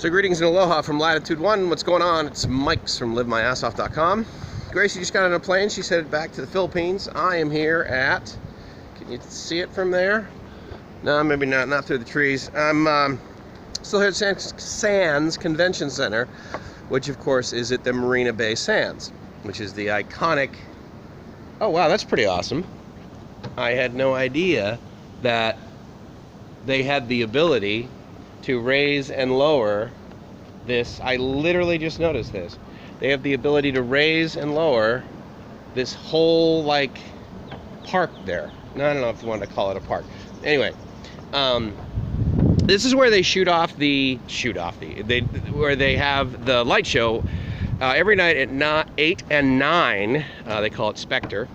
So greetings and aloha from Latitude 1. What's going on? It's Mike's from LiveMyAssOff.com. Gracie just got on a plane. She's headed back to the Philippines. I am here at, can you see it from there? No, maybe not through the trees. I'm still here at Sands Convention Center, which of course is at the Marina Bay Sands, which is the iconic, oh wow, that's pretty awesome. I had no idea that they had the ability to raise and lower this. I literally just noticed this. They have the ability to raise and lower this whole like park there. No, I don't know if you want to call it a park. Anyway, this is where they where they have the light show every night at 8 and 9. They call it Spectre.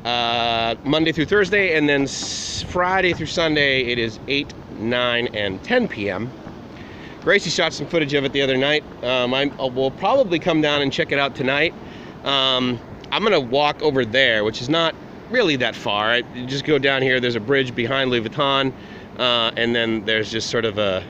Monday through Thursday, and then Friday through Sunday it is 8, 9, and 10 p.m. Gracie shot some footage of it the other night. We'll probably come down and check it out tonight. I'm gonna walk over there, which is not really that far. You just go down here, there's a bridge behind Louis Vuitton, and then there's just sort of a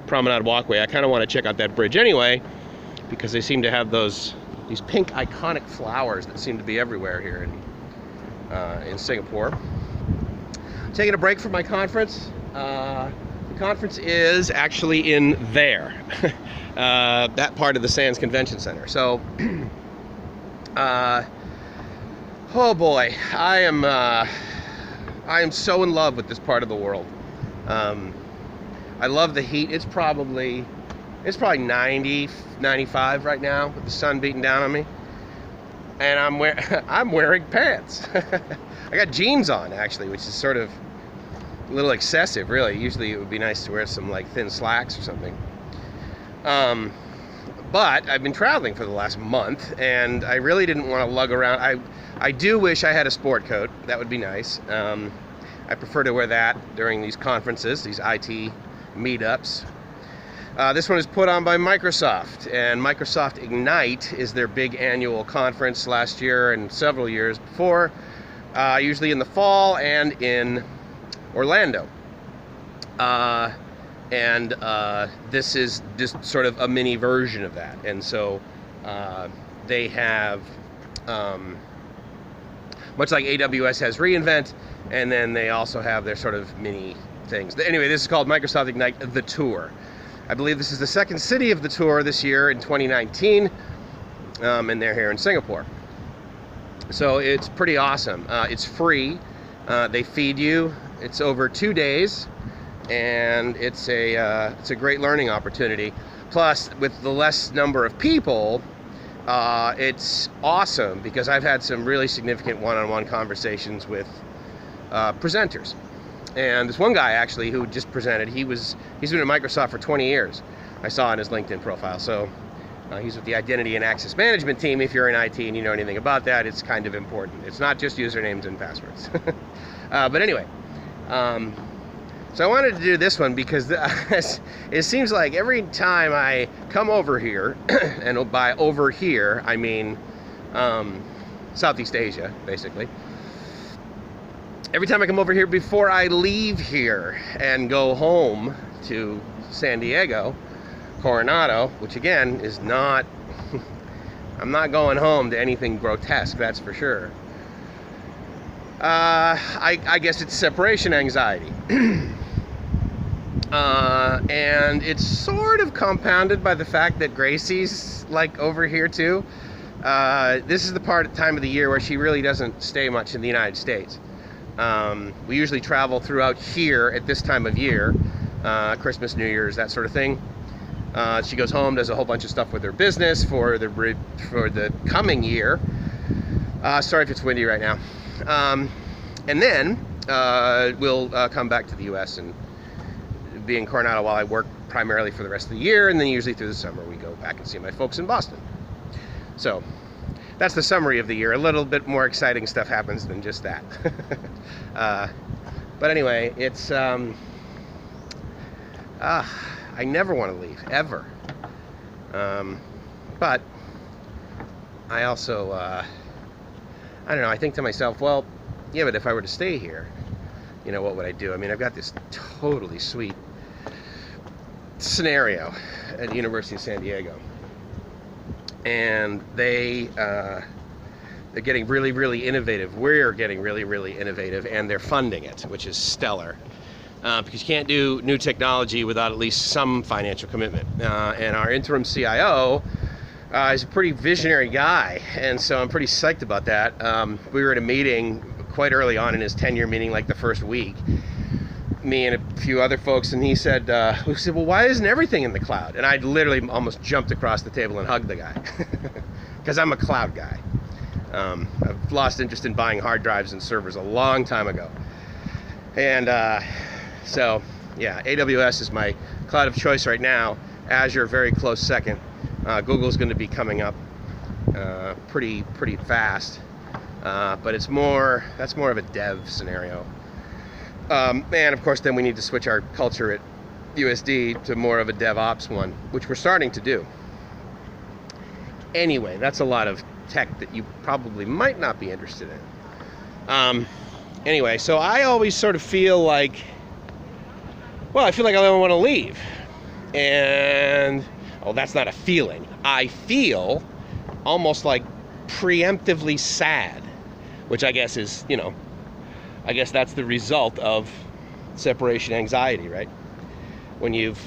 promenade walkway. I kind of want to check out that bridge anyway, because they seem to have these pink iconic flowers that seem to be everywhere here in Singapore. Taking a break from my conference. The conference is actually in there, that part of the Sands Convention Center. So, oh boy, I am so in love with this part of the world. I love the heat. It's probably 90, 95 right now with the sun beating down on me. And I'm wearing pants. I got jeans on actually, which is sort of a little excessive, really. Usually it would be nice to wear some like thin slacks or something. But I've been traveling for the last month, and I really didn't want to lug around. I do wish I had a sport coat. That would be nice. I prefer to wear that during these conferences, these IT meetups. This one is put on by Microsoft, and Microsoft Ignite is their big annual conference last year and several years before, usually in the fall and in Orlando. This is just sort of a mini version of that. And so they have, much like AWS has reInvent, and then they also have their sort of mini things. Anyway, this is called Microsoft Ignite The Tour. I believe this is the second city of the tour this year in 2019, and they're here in Singapore. So it's pretty awesome. It's free. They feed you. It's over 2 days, and it's a great learning opportunity. Plus, with the less number of people, it's awesome because I've had some really significant one-on-one conversations with presenters. And this one guy actually who just presented, he's been at Microsoft for 20 years. I saw on his LinkedIn profile. So he's with the Identity and Access Management team. If you're in IT and you know anything about that, it's kind of important. It's not just usernames and passwords. But anyway, so I wanted to do this one because it seems like every time I come over here, and by over here, I mean Southeast Asia, basically. Every time I come over here, before I leave here and go home to San Diego, Coronado, which again is not, I'm not going home to anything grotesque, that's for sure. I guess it's separation anxiety. And it's sort of compounded by the fact that Gracie's like over here too. This is the time of the year where she really doesn't stay much in the United States. We usually travel throughout here at this time of year, Christmas, New Year's, that sort of thing. She goes home, does a whole bunch of stuff with her business for the coming year. Sorry if it's windy right now. And then we'll come back to the U.S. and be in Coronado while I work primarily for the rest of the year, and then usually through the summer we go back and see my folks in Boston. So that's the summary of the year. A little bit more exciting stuff happens than just that. But anyway, it's I never want to leave, ever. But I also I don't know, I think to myself, well, yeah, but if I were to stay here, you know, what would I do? I mean, I've got this totally sweet scenario. at the University of San Diego, and they're getting really, really innovative. We're getting really, really innovative, and they're funding it, which is stellar. Because you can't do new technology without at least some financial commitment. And our interim CIO is a pretty visionary guy, and so I'm pretty psyched about that. We were at a meeting quite early on in his tenure, meeting like the first week, me and a few other folks, and he said, well, why isn't everything in the cloud? And I literally almost jumped across the table and hugged the guy, because I'm a cloud guy. I've lost interest in buying hard drives and servers a long time ago. And so, yeah, AWS is my cloud of choice right now. Azure, very close second. Google's going to be coming up pretty fast, but that's more of a dev scenario. And of course, then we need to switch our culture at USD to more of a DevOps one, which we're starting to do. Anyway, that's a lot of tech that you probably might not be interested in. Anyway, so I always sort of feel like, well, I feel like I don't want to leave. And, oh, that's not a feeling. I feel almost like preemptively sad, which I guess is, I guess that's the result of separation anxiety, right? When you've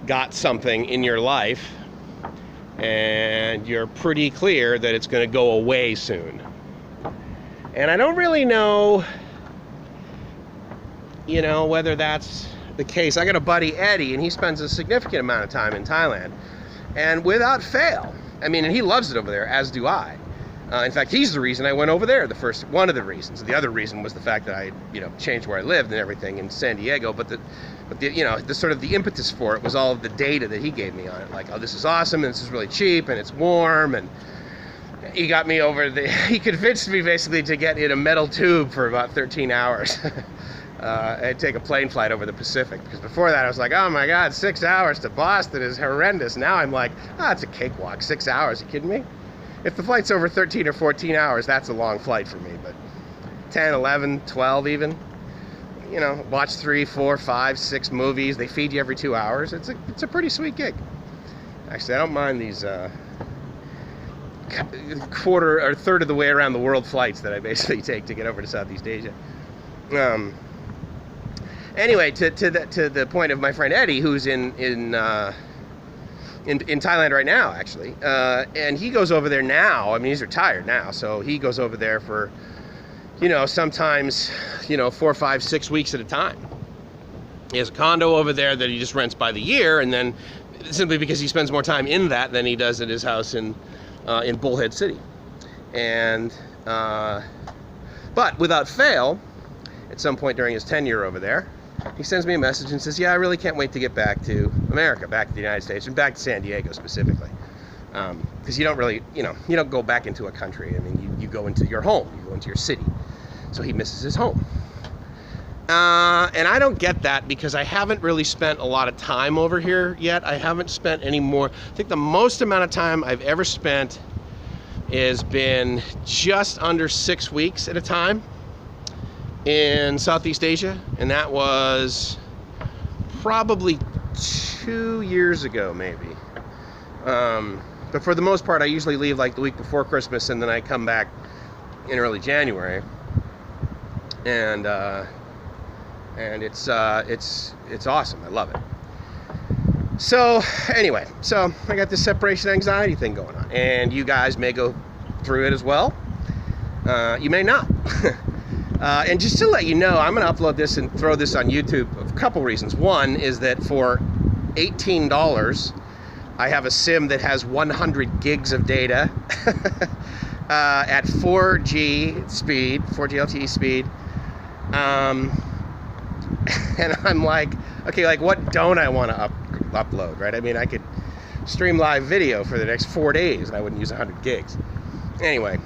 got something in your life and you're pretty clear that it's going to go away soon. And I don't really know, whether that's the case. I got a buddy, Eddie, and he spends a significant amount of time in Thailand. And without fail, and he loves it over there, as do I. In fact, he's the reason I went over there, one of the reasons. The other reason was the fact that I, changed where I lived and everything in San Diego. But the sort of the impetus for it was all of the data that he gave me on it. Like, oh, this is awesome, and this is really cheap, and it's warm, and he got me over he convinced me basically to get in a metal tube for about 13 hours. I'd take a plane flight over the Pacific, because before that I was like, oh my God, 6 hours to Boston is horrendous. Now I'm like, it's a cakewalk. 6 hours, you kidding me? If the flight's over 13 or 14 hours, that's a long flight for me. But 10, 11, 12 even, watch 3, 4, 5, 6 movies. They feed you every 2 hours. It's a pretty sweet gig. Actually, I don't mind these quarter or third of the way around the world flights that I basically take to get over to Southeast Asia. Anyway, to the point of my friend Eddie, who's in Thailand right now, actually, and he goes over there now. He's retired now, so he goes over there for, sometimes, 4, 5, 6 weeks at a time. He has a condo over there that he just rents by the year, and then simply because he spends more time in that than he does at his house in Bullhead City. And but without fail, at some point during his tenure over there, he sends me a message and says, yeah, I really can't wait to get back to America, back to the United States, and back to San Diego specifically. Because you don't really, you don't go back into a country. You go into your home, you go into your city. So he misses his home. And I don't get that, because I haven't really spent a lot of time over here yet. I haven't spent any more. I think the most amount of time I've ever spent has been just under 6 weeks at a time in Southeast Asia, and that was probably 2 years ago, maybe. But for the most part, I usually leave like the week before Christmas, and then I come back in early January, and it's awesome. I love it. So anyway, so I got this separation anxiety thing going on, and you guys may go through it as well. You may not. And just to let you know, I'm going to upload this and throw this on YouTube for a couple reasons. One is that for $18, I have a SIM that has 100 gigs of data at 4G speed, 4G LTE speed. And I'm like, okay, like what don't I want to upload, right? I could stream live video for the next 4 days and I wouldn't use 100 gigs. Anyway,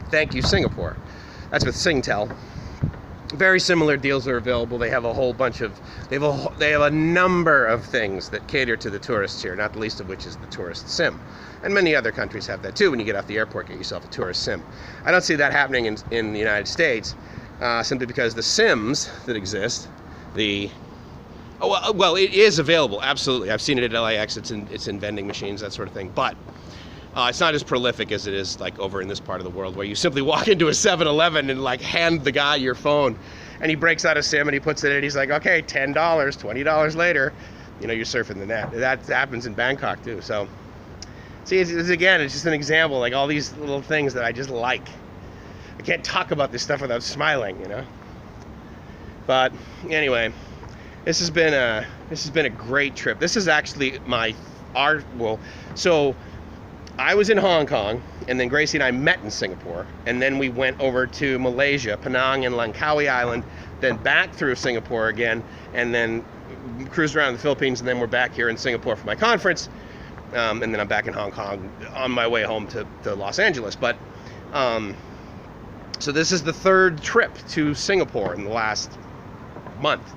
thank you, Singapore. That's with Singtel. Very similar deals are available. They have a whole bunch of, they have a number of things that cater to the tourists here, not the least of which is the tourist SIM. And many other countries have that too. When you get off the airport, get yourself a tourist SIM. I don't see that happening in the United States, simply because the SIMs that exist, the Oh, well, it is available, absolutely. I've seen it at LAX. It's in vending machines, that sort of thing. But it's not as prolific as it is like over in this part of the world, where you simply walk into a 7-Eleven and like hand the guy your phone, and he breaks out a SIM and he puts it in. He's like, okay, $10, $20 later, you know, you're surfing the net. That happens in Bangkok too. So, see, again, it's just an example, like all these little things that I just like. I can't talk about this stuff without smiling, you know. But anyway, this has been a great trip. This is actually so I was in Hong Kong, and then Gracie and I met in Singapore, and then we went over to Malaysia, Penang and Langkawi Island, then back through Singapore again, and then cruised around the Philippines, and then we're back here in Singapore for my conference, and then I'm back in Hong Kong on my way home to Los Angeles. But so this is the third trip to Singapore in the last month.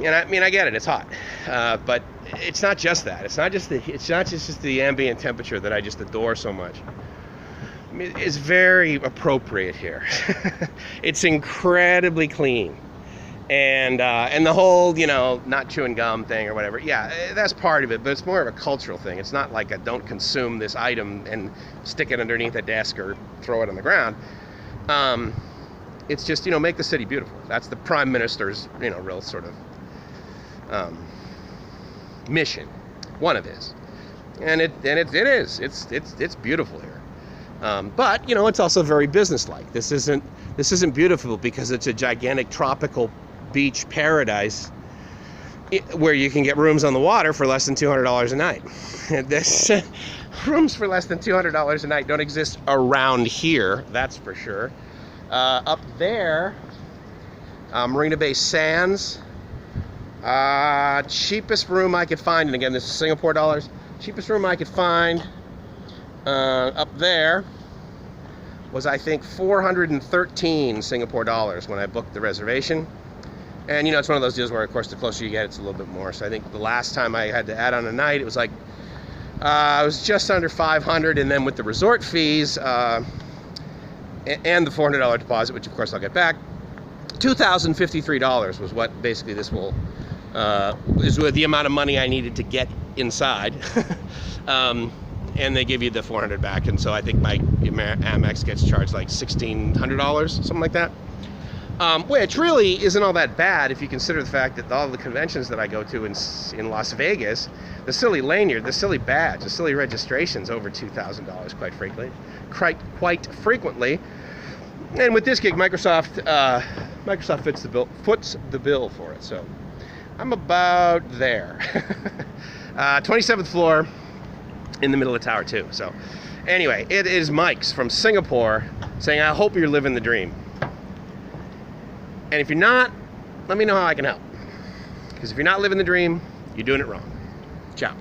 And I mean, I get it, it's hot, but it's not just that. It's not just the ambient temperature that I just adore so much. I mean, it's very appropriate here. It's incredibly clean, and the whole, you know, not chewing gum thing or whatever. Yeah, that's part of it, but it's more of a cultural thing. It's not like a don't consume this item and stick it underneath a desk or throw it on the ground. It's just, you know, make the city beautiful. That's the Prime Minister's, you know, real sort of mission, one of his, and it is. It's beautiful here, but you know, it's also very businesslike. This isn't beautiful because it's a gigantic tropical beach paradise where you can get rooms on the water for less than $200 a night. This rooms for less than $200 a night don't exist around here, that's for sure. Up there, Marina Bay Sands. Cheapest room I could find, and again, this is Singapore dollars. Cheapest room I could find up there was, I think, 413 Singapore dollars when I booked the reservation. And you know, it's one of those deals where, of course, the closer you get, it's a little bit more. So I think the last time I had to add on a night, it was like it was just under 500, and then with the resort fees and the $400 deposit, which of course I'll get back, $2,053 was what basically this will is the amount of money I needed to get inside. And they give you the $400 back, and so I think my Amex gets charged like $1,600, something like that, which really isn't all that bad if you consider the fact that all the conventions that I go to in Las Vegas, the silly lanyard, the silly badge, the silly registration's over $2,000 quite frequently. And with this gig, Microsoft foots the bill for it. So I'm about there. 27th floor, in the middle of the tower too. So anyway, it is Mike's from Singapore saying, I hope you're living the dream. And if you're not, let me know how I can help. Because if you're not living the dream, you're doing it wrong. Ciao.